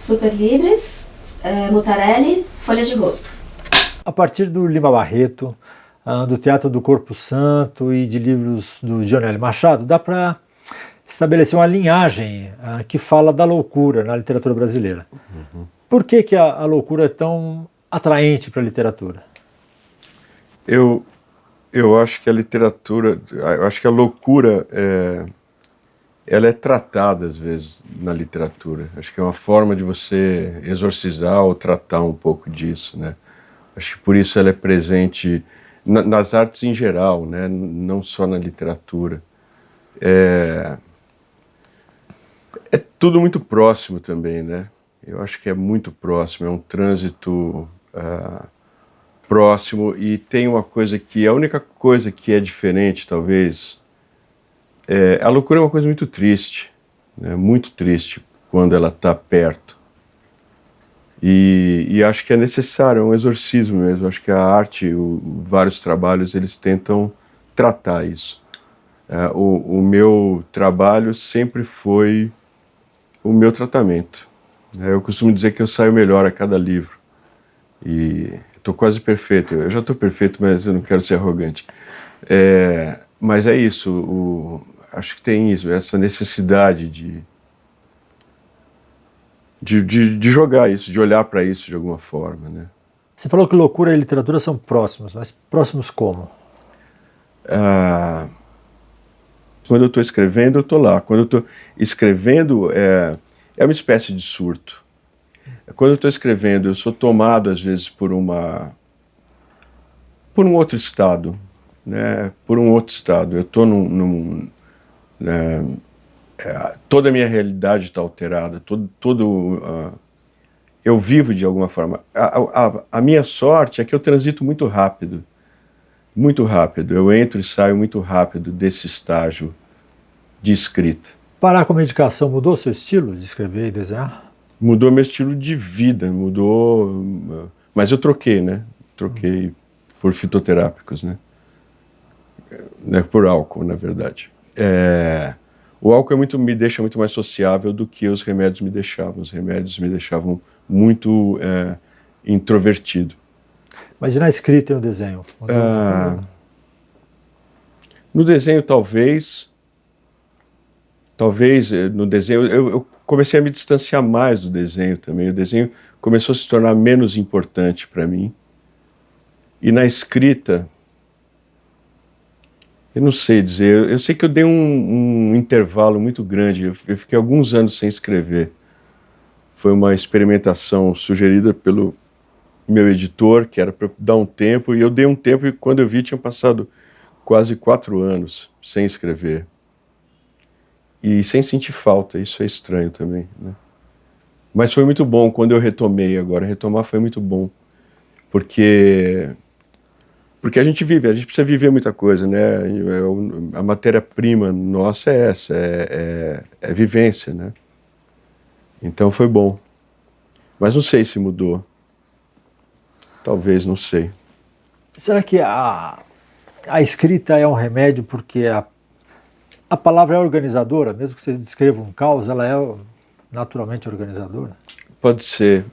Superlibres, Mutarelli, Folha de Rosto. A partir do Lima Barreto, do Teatro do Corpo Santo e de livros do Dionélio Machado, dá para estabelecer uma linhagem que fala da loucura na literatura brasileira. Uhum. Por que a loucura é tão atraente para a literatura? Eu acho que a literatura, eu acho que a loucura ela é tratada às vezes na literatura. Acho que é uma forma de você exorcizar ou tratar um pouco disso, né? Acho que por isso ela é presente nas artes em geral, né? Não só na literatura. É tudo muito próximo também, né? Eu acho que é muito próximo, é um trânsito próximo, e tem uma coisa que, a única coisa que é diferente, talvez, a loucura é uma coisa muito triste, né? Muito triste quando ela está perto. E acho que é necessário, é um exorcismo mesmo. Acho que a arte, vários trabalhos, eles tentam tratar isso. O meu trabalho sempre foi o meu tratamento. Eu costumo dizer que eu saio melhor a cada livro. E estou quase perfeito. Eu já estou perfeito, mas eu não quero ser arrogante. Mas é isso. Acho que tem isso, essa necessidade de jogar isso, de olhar para isso de alguma forma, né? Você falou que loucura e literatura são próximos, mas próximos como? Quando eu estou escrevendo, eu estou lá. Quando eu estou escrevendo, é uma espécie de surto. Quando eu estou escrevendo, eu sou tomado, às vezes, por um outro estado, né? Por um outro estado. Eu estou toda a minha realidade está alterada, eu vivo de alguma forma. A minha sorte é que eu transito muito rápido. Muito rápido. Eu entro e saio muito rápido desse estágio de escrita. Parar com a medicação mudou seu estilo de escrever e desenhar? Mudou meu estilo de vida, mudou... Mas eu troquei, né? Troquei por fitoterápicos, né? Por álcool, na verdade. O álcool me deixa muito mais sociável do que os remédios me deixavam. Os remédios me deixavam muito introvertido. Mas e na escrita e no desenho? No desenho, talvez no desenho, eu comecei a me distanciar mais do desenho também. O desenho começou a se tornar menos importante para mim. E na escrita, eu não sei dizer, eu sei que eu dei um intervalo muito grande. Eu fiquei alguns anos sem escrever. Foi uma experimentação sugerida pelo meu editor, que era para dar um tempo, e eu dei um tempo, e quando eu vi tinha passado quase 4 anos sem escrever. E sem sentir falta, isso é estranho também, né? Mas foi muito bom quando eu retomei agora. Retomar foi muito bom, porque a gente precisa viver muita coisa, né? A matéria-prima nossa é essa, é vivência, né? Então foi bom. Mas não sei se mudou. Talvez, não sei. Será que a escrita é um remédio porque a palavra é organizadora? Mesmo que você descreva um caos, ela é naturalmente organizadora? Pode ser.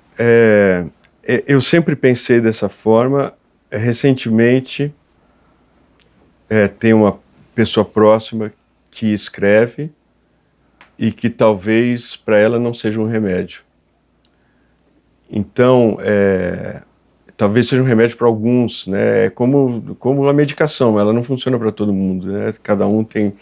Eu sempre pensei dessa forma. Recentemente, tem uma pessoa próxima que escreve e que talvez para ela não seja um remédio. Então, talvez seja um remédio para alguns, né? Como a medicação, ela não funciona para todo mundo, né? Cada um tem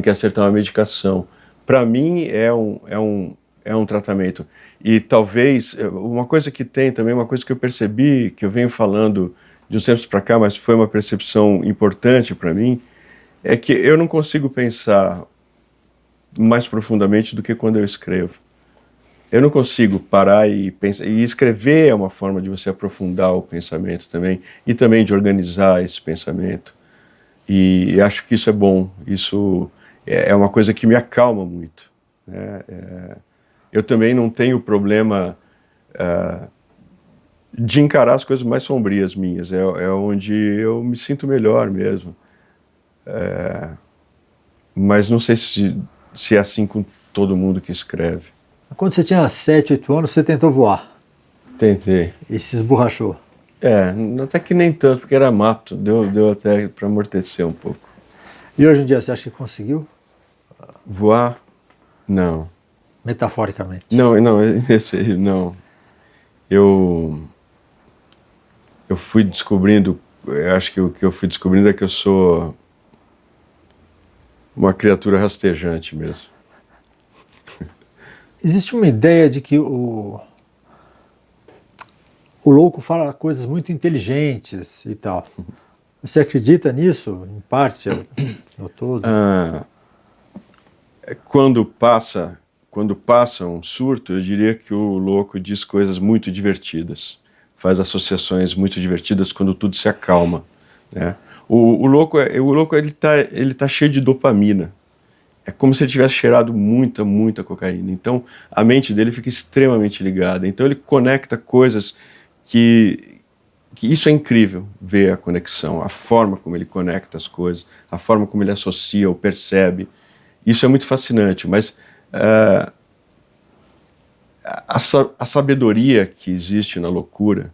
que acertar uma medicação. Para mim é um tratamento. E talvez uma coisa que tem também, uma coisa que eu percebi, que eu venho falando de uns tempos para cá, mas foi uma percepção importante para mim, é que eu não consigo pensar mais profundamente do que quando eu escrevo. Eu não consigo parar e pensar, e escrever é uma forma de você aprofundar o pensamento também, e também de organizar esse pensamento. E acho que isso é bom, isso é uma coisa que me acalma muito, né? Eu também não tenho problema de encarar as coisas mais sombrias minhas, é onde eu me sinto melhor mesmo. Mas não sei se é assim com todo mundo que escreve. Quando você tinha 7, 8 anos, você tentou voar Tentei. e se esborrachou. Até que nem tanto, porque era mato, deu até para amortecer um pouco. E hoje em dia, você acha que conseguiu? Voar? Não. Metaforicamente. Não, não. Eu fui descobrindo, eu acho que o que eu fui descobrindo é que eu sou uma criatura rastejante mesmo. Existe uma ideia de que o louco fala coisas muito inteligentes e tal. Você acredita nisso, em parte, ou todo? Quando passa um surto, eu diria que o louco diz coisas muito divertidas, faz associações muito divertidas quando tudo se acalma, né? O louco ele tá cheio de dopamina. É como se ele tivesse cheirado muita cocaína. Então, a mente dele fica extremamente ligada. Então, ele conecta coisas que isso é incrível, ver a conexão, a forma como ele conecta as coisas, a forma como ele associa ou percebe. Isso é muito fascinante, mas a sabedoria que existe na loucura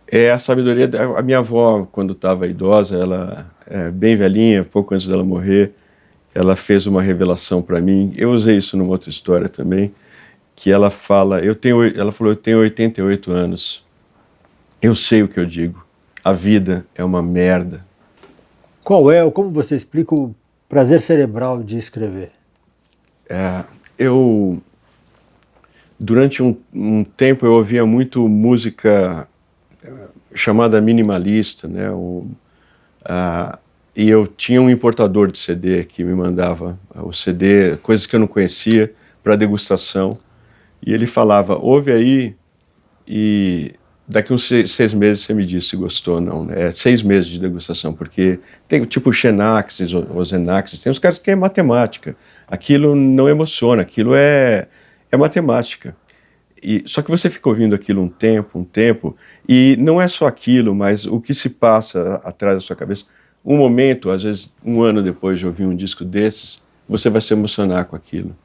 é a sabedoria. A minha avó, quando estava idosa, ela é bem velhinha, pouco antes dela morrer, ela fez uma revelação para mim. Eu usei isso numa outra história também, que ela falou, eu tenho 88 anos, eu sei o que eu digo, a vida é uma merda. Como você explica o prazer cerebral de escrever? Durante um tempo eu ouvia muito música chamada minimalista, né? E eu tinha um importador de CD que me mandava o CD, coisas que eu não conhecia, para degustação. E ele falava, ouve aí e daqui uns 6 meses você me diz se gostou ou não. É 6 meses de degustação, porque tem tipo Xenaxes, Ozenaxes, tem uns caras que é matemática. Aquilo não emociona, aquilo é matemática. Só que você fica ouvindo aquilo um tempo, e não é só aquilo, mas o que se passa atrás da sua cabeça. Um momento, às vezes 1 ano depois de ouvir um disco desses, você vai se emocionar com aquilo.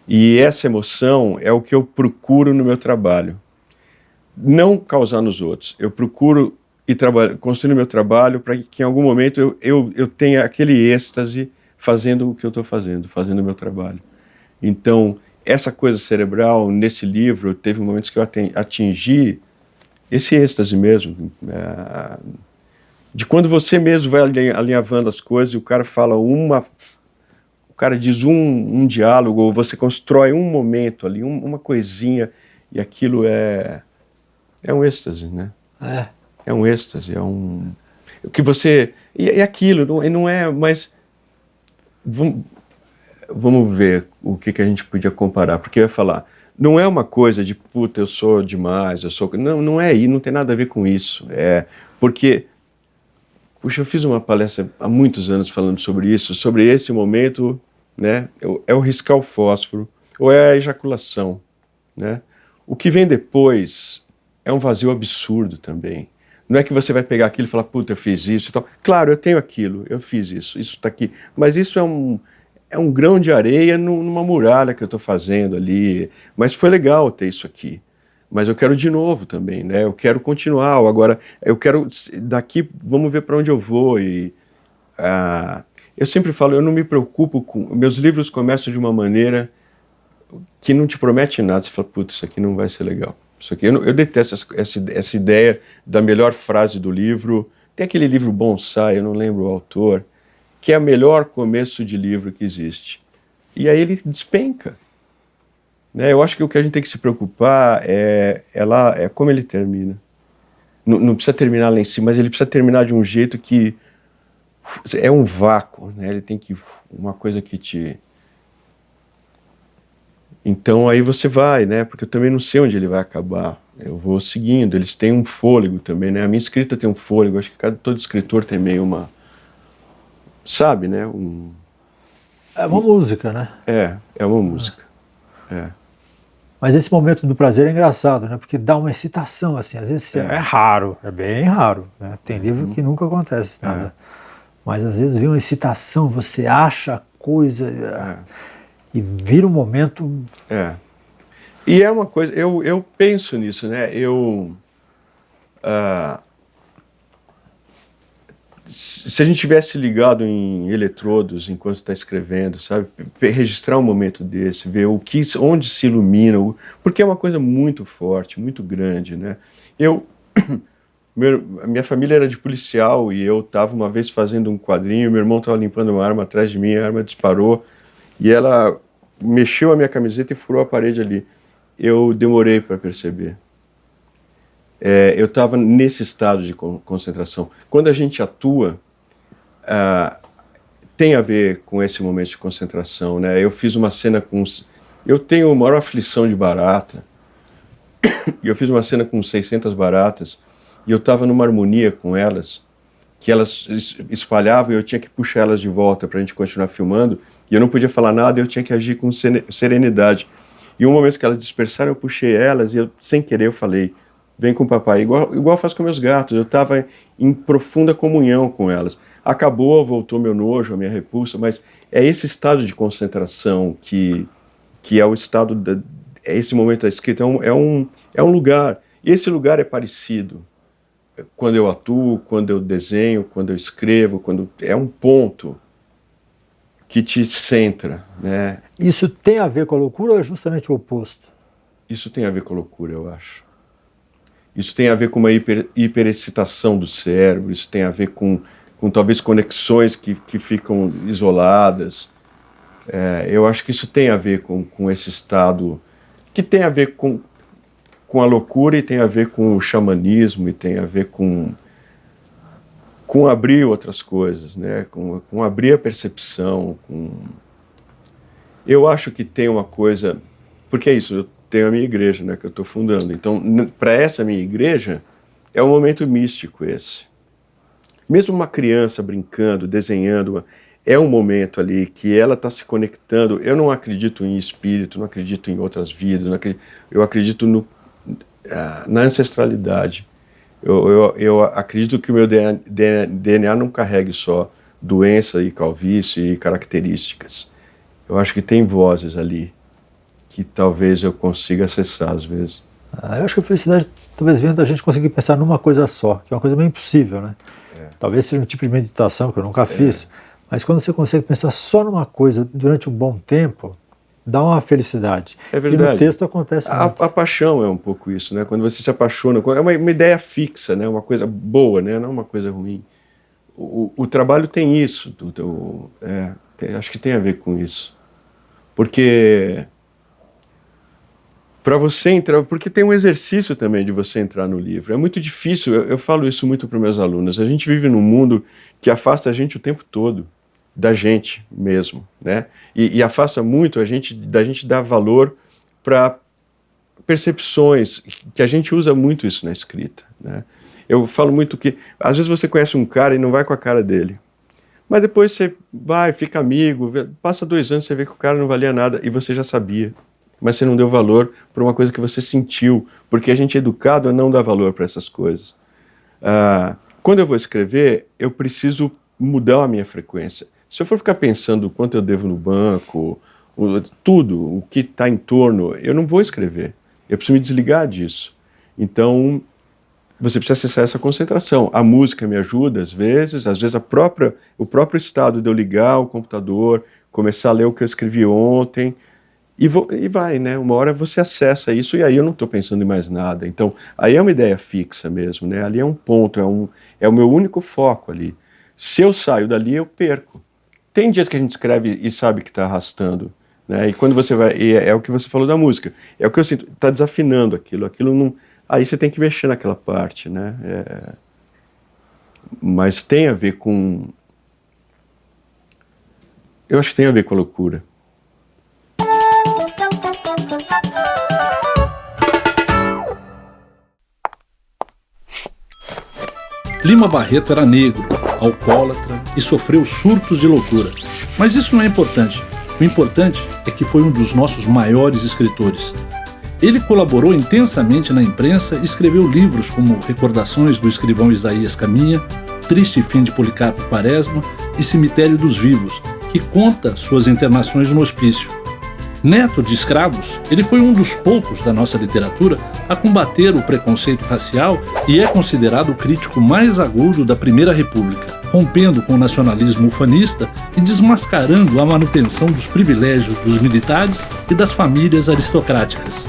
E essa emoção é o que eu procuro no meu trabalho. Não causar nos outros. Eu procuro construir meu trabalho para que em algum momento eu tenha aquele êxtase fazendo o que eu estou fazendo o meu trabalho. Então, essa coisa cerebral, nesse livro, teve momentos que eu atingi esse êxtase mesmo, de quando você mesmo vai alinhavando as coisas e o cara fala o cara diz um diálogo, ou você constrói um momento ali, uma coisinha, e aquilo é um êxtase, né? É um êxtase, o que você... E aquilo, não é, mas... Vamos ver o que a gente podia comparar, porque eu ia falar, não é uma coisa de, puta, eu sou demais, não é aí, não tem nada a ver com isso, porque, puxa, eu fiz uma palestra há muitos anos falando sobre isso, sobre esse momento, né, é o riscar o fósforo, ou é a ejaculação, né, o que vem depois é um vazio absurdo também. Não é que você vai pegar aquilo e falar, puta, eu fiz isso e tal, claro, eu tenho aquilo, eu fiz isso está aqui, mas isso é um grão de areia numa muralha que eu estou fazendo ali, mas foi legal ter isso aqui, mas eu quero de novo também, né? Eu quero continuar, agora eu quero, daqui, vamos ver para onde eu vou, eu sempre falo, eu não me preocupo com, meus livros começam de uma maneira que não te promete nada, você fala, putz, isso aqui não vai ser legal, isso aqui, eu detesto essa ideia da melhor frase do livro, tem aquele livro Bonsai, eu não lembro o autor, que é o melhor começo de livro que existe. E aí ele despenca. Né? Eu acho que o que a gente tem que se preocupar é como ele termina. Não precisa terminar lá em cima, mas ele precisa terminar de um jeito que é um vácuo, né? Ele tem que... uma coisa que te... Então aí você vai, né? Porque eu também não sei onde ele vai acabar. Eu vou seguindo, eles têm um fôlego também, né? A minha escrita tem um fôlego, acho que todo escritor tem meio uma... Sabe, né? É uma música, né? É uma música. Mas esse momento do prazer é engraçado, né? Porque dá uma excitação, assim. Às vezes é raro, é bem raro. Né? Tem livro que nunca acontece nada. Mas às vezes vem uma excitação, você acha a coisa... e vira um momento... E é uma coisa, eu penso nisso, né? Se a gente tivesse ligado em eletrodos enquanto está escrevendo, sabe? Registrar um momento desse, ver onde se ilumina, porque é uma coisa muito forte, muito grande, né? A minha família era de policial e eu estava uma vez fazendo um quadrinho, meu irmão estava limpando uma arma atrás de mim, a arma disparou e ela mexeu a minha camiseta e furou a parede ali. Eu demorei para perceber. Eu estava nesse estado de concentração. Quando a gente atua, tem a ver com esse momento de concentração, né? Eu fiz uma cena eu tenho a maior aflição de barata, e eu fiz uma cena com 600 baratas, e eu estava numa harmonia com elas, que elas espalhavam e eu tinha que puxar elas de volta para a gente continuar filmando, e eu não podia falar nada, eu tinha que agir com serenidade. E um momento que elas dispersaram, eu puxei elas e sem querer eu falei, vem com o papai, igual eu faço com meus gatos, eu estava em profunda comunhão com elas. Acabou, voltou meu nojo, a minha repulsa, mas é esse estado de concentração que é o estado, é esse momento da escrita, é um lugar, e esse lugar é parecido. Quando eu atuo, quando eu desenho, quando eu escrevo, é um ponto que te centra, né? Isso tem a ver com a loucura ou é justamente o oposto? Isso tem a ver com a loucura, eu acho. Isso tem a ver com uma hiperexcitação do cérebro, isso tem a ver com talvez conexões que ficam isoladas. Eu acho que isso tem a ver com esse estado, que tem a ver com a loucura e tem a ver com o xamanismo e tem a ver com abrir outras coisas, né? Com abrir a percepção. Eu acho que tem uma coisa, porque é isso, eu tenho a minha igreja, né, que eu estou fundando, então para essa minha igreja é um momento místico esse. Mesmo uma criança brincando, desenhando, é um momento ali que ela está se conectando. Eu não acredito em espírito, não acredito em outras vidas, eu acredito na ancestralidade. Eu acredito que o meu DNA não carregue só doença e calvície e características. Eu acho que tem vozes ali que talvez eu consiga acessar às vezes. Eu acho que a felicidade talvez venha da gente conseguir pensar numa coisa só, que é uma coisa meio impossível, né? Talvez seja um tipo de meditação que eu nunca fiz, mas quando você consegue pensar só numa coisa durante um bom tempo, dá uma felicidade. É verdade. E no texto acontece muito. A paixão é um pouco isso, né? Quando você se apaixona, é uma ideia fixa, né? Uma coisa boa, né? Não uma coisa ruim. O trabalho tem isso, acho que tem a ver com isso. Porque para você entrar, porque tem um exercício também de você entrar no livro. É muito difícil, eu falo isso muito para os meus alunos, a gente vive num mundo que afasta a gente o tempo todo, da gente mesmo, né? E afasta muito da gente dar valor para percepções, que a gente usa muito isso na escrita, né? Eu falo muito que, às vezes você conhece um cara e não vai com a cara dele, mas depois você vai, fica amigo, passa 2 anos, você vê que o cara não valia nada e você já sabia. Mas você não deu valor para uma coisa que você sentiu, porque a gente é educado a não dar valor para essas coisas. Quando eu vou escrever, eu preciso mudar a minha frequência. Se eu for ficar pensando quanto eu devo no banco, tudo, o que está em torno, eu não vou escrever. Eu preciso me desligar disso. Então, você precisa acessar essa concentração. A música me ajuda, às vezes o próprio estado de eu ligar o computador, começar a ler o que eu escrevi ontem, e vai, né? Uma hora você acessa isso e aí eu não estou pensando em mais nada. Então, aí é uma ideia fixa mesmo, né? Ali é um ponto, é o meu único foco ali. Se eu saio dali, eu perco. Tem dias que a gente escreve e sabe que está arrastando, né? E quando você vai, e é o que você falou da música, é o que eu sinto, está desafinando aquilo não. Aí você tem que mexer naquela parte, né? Mas tem a ver com. Eu acho que tem a ver com a loucura. Lima Barreto era negro, alcoólatra e sofreu surtos de loucura. Mas isso não é importante. O importante é que foi um dos nossos maiores escritores. Ele colaborou intensamente na imprensa e escreveu livros como Recordações do Escrivão Isaías Caminha, Triste Fim de Policarpo Quaresma e Cemitério dos Vivos, que conta suas internações no hospício. Neto de escravos, ele foi um dos poucos da nossa literatura a combater o preconceito racial e é considerado o crítico mais agudo da Primeira República, rompendo com o nacionalismo ufanista e desmascarando a manutenção dos privilégios dos militares e das famílias aristocráticas.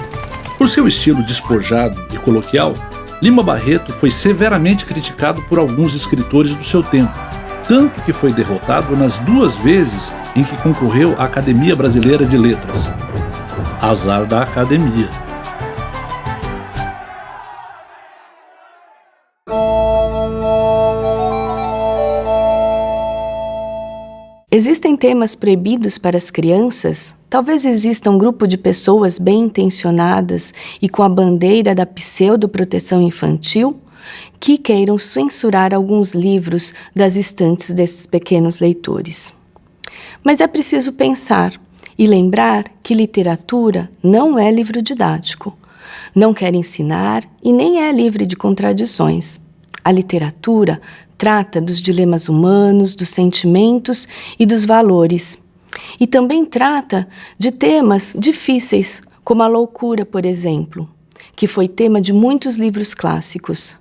Por seu estilo despojado e coloquial, Lima Barreto foi severamente criticado por alguns escritores do seu tempo, tanto que foi derrotado nas 2 vezes em que concorreu à Academia Brasileira de Letras. Azar da Academia. Existem temas proibidos para as crianças? Talvez exista um grupo de pessoas bem intencionadas e com a bandeira da pseudo-proteção infantil que queiram censurar alguns livros das estantes desses pequenos leitores. Mas é preciso pensar e lembrar que literatura não é livro didático, não quer ensinar e nem é livre de contradições. A literatura trata dos dilemas humanos, dos sentimentos e dos valores. E também trata de temas difíceis, como a loucura, por exemplo, que foi tema de muitos livros clássicos.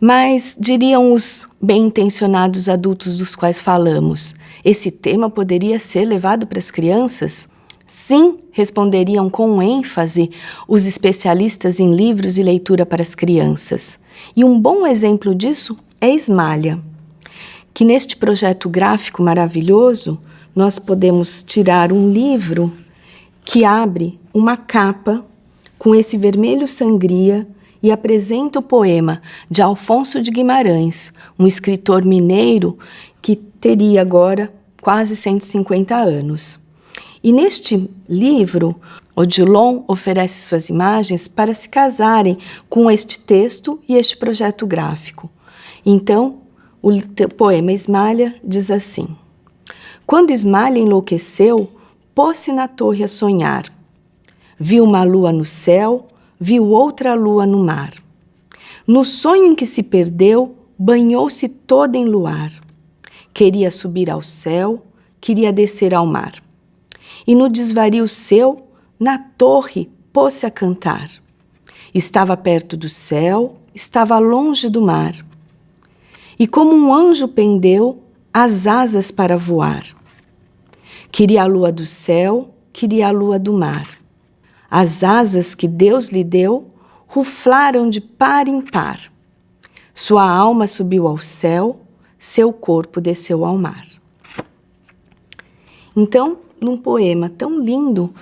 Mas, diriam os bem-intencionados adultos dos quais falamos, esse tema poderia ser levado para as crianças? Sim, responderiam com ênfase os especialistas em livros e leitura para as crianças. E um bom exemplo disso é Esmalha, que neste projeto gráfico maravilhoso, nós podemos tirar um livro que abre uma capa com esse vermelho sangria e apresenta o poema de Alfonso de Guimarães, um escritor mineiro que teria agora quase 150 anos. E neste livro, Odilon oferece suas imagens para se casarem com este texto e este projeto gráfico. Então, o poema Esmalha diz assim: Quando Esmalha enlouqueceu, pôs-se na torre a sonhar. Viu uma lua no céu, viu outra lua no mar. No sonho em que se perdeu, banhou-se toda em luar. Queria subir ao céu, queria descer ao mar. E no desvario seu, na torre, pôs-se a cantar. Estava perto do céu, estava longe do mar. E como um anjo pendeu as asas para voar. Queria a lua do céu, queria a lua do mar. As asas que Deus lhe deu ruflaram de par em par. Sua alma subiu ao céu, seu corpo desceu ao mar. Então, num poema tão lindo,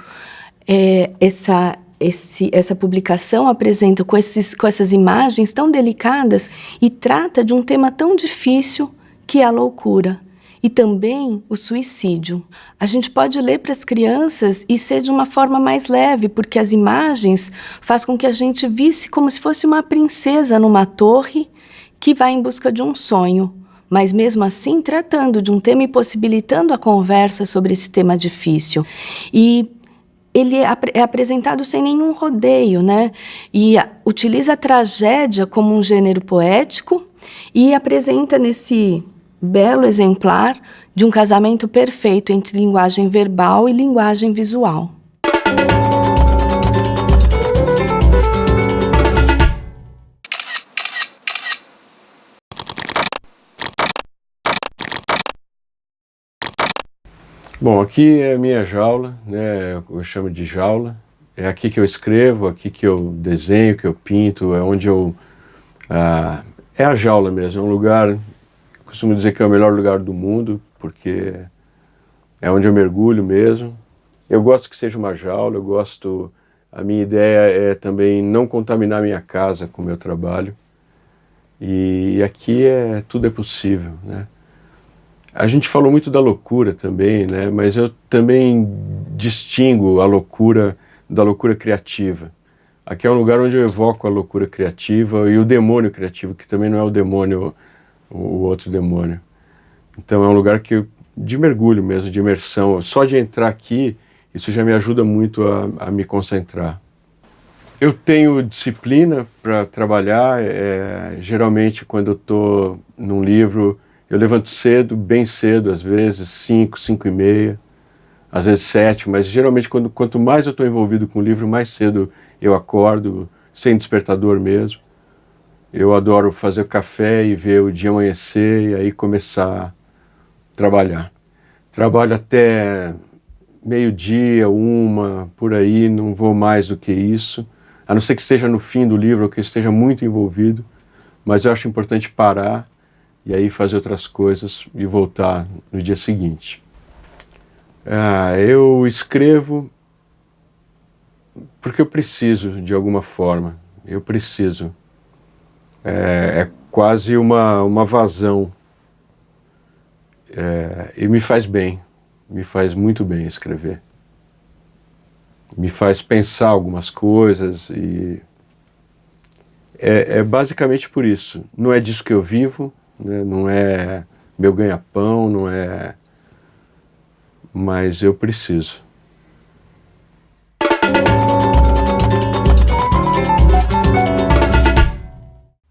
essa publicação apresenta com essas imagens tão delicadas e trata de um tema tão difícil que é a loucura e também o suicídio. A gente pode ler para as crianças e ser de uma forma mais leve, porque as imagens fazem com que a gente visse como se fosse uma princesa numa torre que vai em busca de um sonho, mas mesmo assim tratando de um tema e possibilitando a conversa sobre esse tema difícil. E ele é apresentado sem nenhum rodeio, né? E utiliza a tragédia como um gênero poético e apresenta nesse belo exemplar de um casamento perfeito entre linguagem verbal e linguagem visual. Bom, aqui é a minha jaula, né? Eu chamo de jaula. É aqui que eu escrevo, aqui que eu desenho, que eu pinto, é onde eu... é a jaula mesmo, é um lugar, eu costumo dizer que é o melhor lugar do mundo, porque é onde eu mergulho mesmo. Eu gosto que seja uma jaula, a minha ideia é também não contaminar minha casa com o meu trabalho. E aqui tudo é possível, né? A gente falou muito da loucura também, né? Mas eu também distingo a loucura da loucura criativa. Aqui é um lugar onde eu evoco a loucura criativa e o demônio criativo, que também não é o demônio, o outro demônio. Então é um lugar de mergulho mesmo, de imersão. Só de entrar aqui, isso já me ajuda muito a me concentrar. Eu tenho disciplina para trabalhar, geralmente quando eu estou num livro, eu levanto cedo, bem cedo às vezes, 5, 5:30, às vezes 7, mas geralmente quanto mais eu estou envolvido com o livro, mais cedo eu acordo, sem despertador mesmo. Eu adoro fazer café e ver o dia amanhecer e aí começar a trabalhar. Trabalho até meio-dia, 1, por aí, não vou mais do que isso, a não ser que esteja no fim do livro ou que eu esteja muito envolvido, mas eu acho importante parar e aí fazer outras coisas e voltar no dia seguinte. Eu escrevo porque eu preciso, de alguma forma, eu preciso. É quase uma vazão. E me faz bem, me faz muito bem escrever. Me faz pensar algumas coisas e é basicamente por isso. Não é disso que eu vivo, né? Não é meu ganha-pão, não é... Mas eu preciso.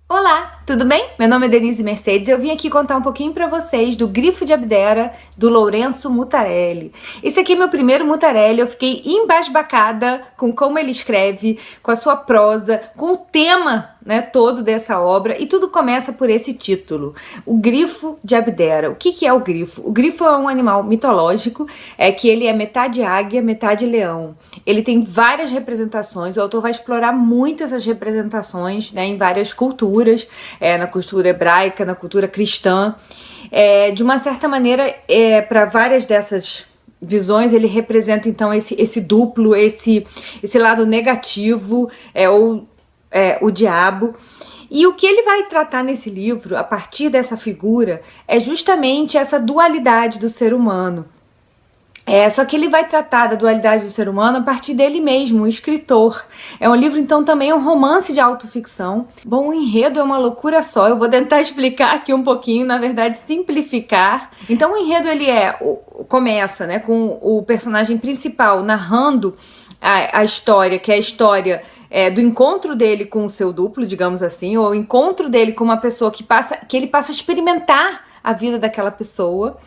Olá, tudo bem? Meu nome é Denise Mercedes e eu vim aqui contar um pouquinho pra vocês do Grifo de Abdera, do Lourenço Mutarelli. Esse aqui é meu primeiro Mutarelli, eu fiquei embasbacada com como ele escreve, com a sua prosa, com o tema, né, todo dessa obra, e tudo começa por esse título, o Grifo de Abdera. O que é o grifo? O grifo é um animal mitológico, que ele é metade águia, metade leão. Ele tem várias representações, o autor vai explorar muito essas representações, né, em várias culturas, na cultura hebraica, na cultura cristã. De uma certa maneira, para várias dessas visões, ele representa então esse duplo, esse lado negativo, o diabo. E o que ele vai tratar nesse livro, a partir dessa figura, é justamente essa dualidade do ser humano. Só que ele vai tratar da dualidade do ser humano a partir dele mesmo, o escritor. É um livro, então, também um romance de autoficção. Bom, o enredo é uma loucura só, eu vou tentar explicar aqui um pouquinho, na verdade, simplificar. Então, o enredo, ele começa, né, com o personagem principal narrando a história, que é a história do encontro dele com o seu duplo, digamos assim, ou o encontro dele com uma pessoa que ele passa a experimentar a vida daquela pessoa.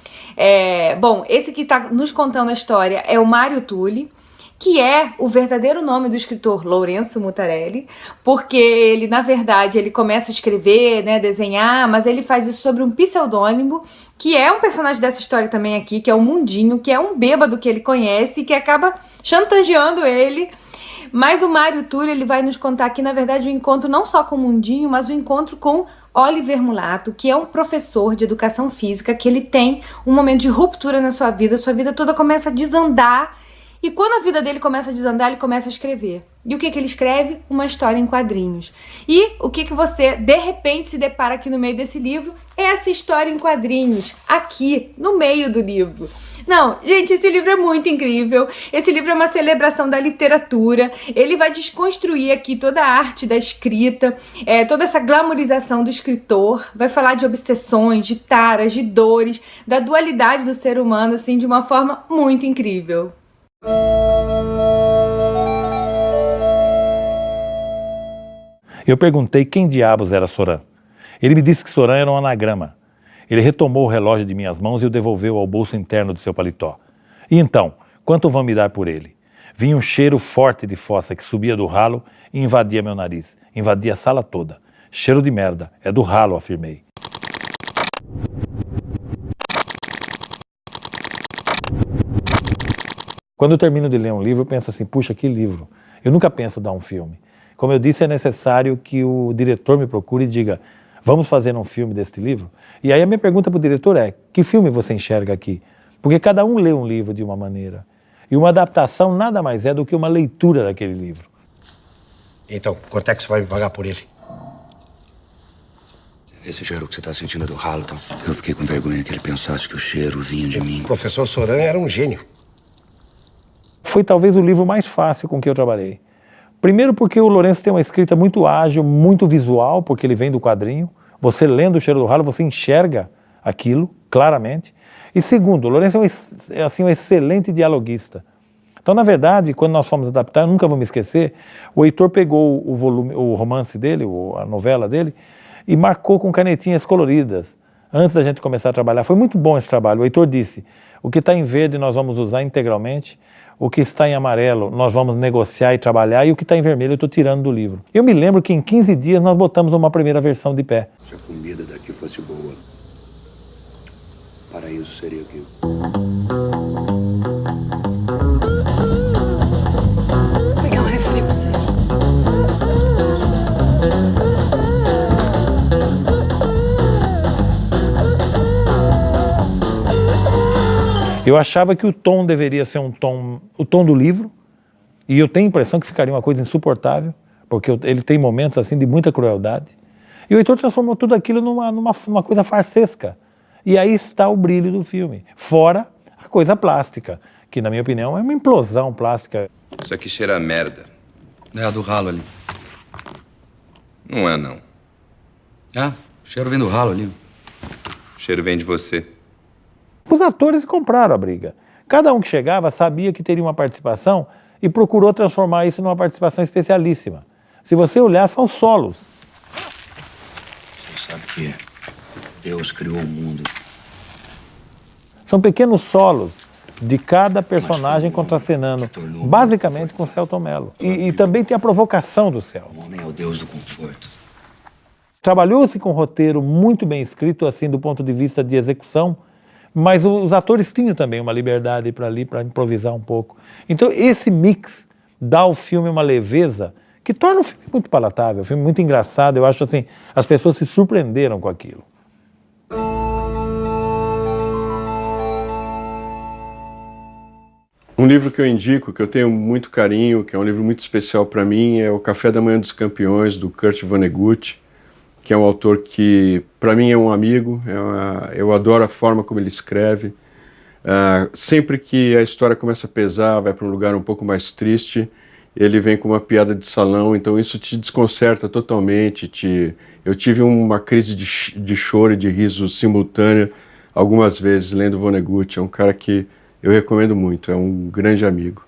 Bom, esse que está nos contando a história é o Mário Tulli, que é o verdadeiro nome do escritor Lourenço Mutarelli, porque ele, na verdade, ele começa a escrever, né, desenhar, mas ele faz isso sobre um pseudônimo, que é um personagem dessa história também aqui, que é o Mundinho, que é um bêbado que ele conhece e que acaba chantageando ele. Mas o Mário Tulli, ele vai nos contar aqui, na verdade, o encontro não só com o Mundinho, mas o encontro com Oliver Mulato, que é um professor de educação física, que ele tem um momento de ruptura na sua vida toda começa a desandar, e quando a vida dele começa a desandar, ele começa a escrever. E o que ele escreve? Uma história em quadrinhos. E o que você, de repente, se depara aqui no meio desse livro? É essa história em quadrinhos, aqui, no meio do livro. Não, gente, esse livro é muito incrível, esse livro é uma celebração da literatura, ele vai desconstruir aqui toda a arte da escrita, toda essa glamorização do escritor, vai falar de obsessões, de taras, de dores, da dualidade do ser humano, assim, de uma forma muito incrível. Eu perguntei quem diabos era Soran. Ele me disse que Soran era um anagrama. Ele retomou o relógio de minhas mãos e o devolveu ao bolso interno do seu paletó. E então, quanto vão me dar por ele? Vinha um cheiro forte de fossa que subia do ralo e invadia meu nariz. Invadia a sala toda. Cheiro de merda. É do ralo, afirmei. Quando eu termino de ler um livro, eu penso assim, puxa, que livro. Eu nunca penso dar um filme. Como eu disse, é necessário que o diretor me procure e diga, vamos fazer um filme deste livro? E aí a minha pergunta para o diretor é, que filme você enxerga aqui? Porque cada um lê um livro de uma maneira. E uma adaptação nada mais é do que uma leitura daquele livro. Então, quanto é que você vai me pagar por ele? Esse cheiro que você está sentindo é do ralo, então? Eu fiquei com vergonha que ele pensasse que o cheiro vinha de mim. O professor Soran era um gênio. Foi talvez o livro mais fácil com que eu trabalhei. Primeiro porque o Lourenço tem uma escrita muito ágil, muito visual, porque ele vem do quadrinho. Você lendo O Cheiro do Ralo, você enxerga aquilo claramente. E segundo, o Lourenço é um excelente dialoguista. Então, na verdade, quando nós fomos adaptar, eu nunca vou me esquecer, o Heitor pegou o romance dele, a novela dele, e marcou com canetinhas coloridas, antes da gente começar a trabalhar. Foi muito bom esse trabalho. O Heitor disse, O que está em verde nós vamos usar integralmente, o que está em amarelo nós vamos negociar e trabalhar, e o que está em vermelho eu estou tirando do livro. Eu me lembro que em 15 dias nós botamos uma primeira versão de pé. Se a comida daqui fosse boa, paraíso seria aqui. Vou pegar um refri pra você. Eu achava que o tom deveria ser o tom do livro, e eu tenho a impressão que ficaria uma coisa insuportável, porque ele tem momentos assim de muita crueldade. E o Heitor transformou tudo aquilo numa coisa farsesca. E aí está o brilho do filme. Fora a coisa plástica, que na minha opinião é uma implosão plástica. Isso aqui cheira a merda. É a do ralo ali. Não é, não. Ah, o cheiro vem do ralo ali. O cheiro vem de você. Os atores compraram a briga. Cada um que chegava sabia que teria uma participação e procurou transformar isso numa participação especialíssima. Se você olhar, são solos. Você sabe que Deus criou o mundo. São pequenos solos de cada personagem contracenando, basicamente com Selton Mello. E também tem a provocação do Selton. O homem é o Deus do conforto. Trabalhou-se com um roteiro muito bem escrito, assim, do ponto de vista de execução, mas os atores tinham também uma liberdade para ali, para improvisar um pouco. Então esse mix dá ao filme uma leveza que torna o filme muito palatável, um filme muito engraçado. Eu acho assim, as pessoas se surpreenderam com aquilo. Um livro que eu indico, que eu tenho muito carinho, que é um livro muito especial para mim, é O Café da Manhã dos Campeões, do Kurt Vonnegut, que é um autor que, para mim, é um amigo. Eu adoro a forma como ele escreve. Sempre que a história começa a pesar, vai para um lugar um pouco mais triste, ele vem com uma piada de salão, então isso te desconcerta totalmente. Eu tive uma crise de choro e de riso simultânea algumas vezes lendo Vonnegut. É um cara que eu recomendo muito, é um grande amigo.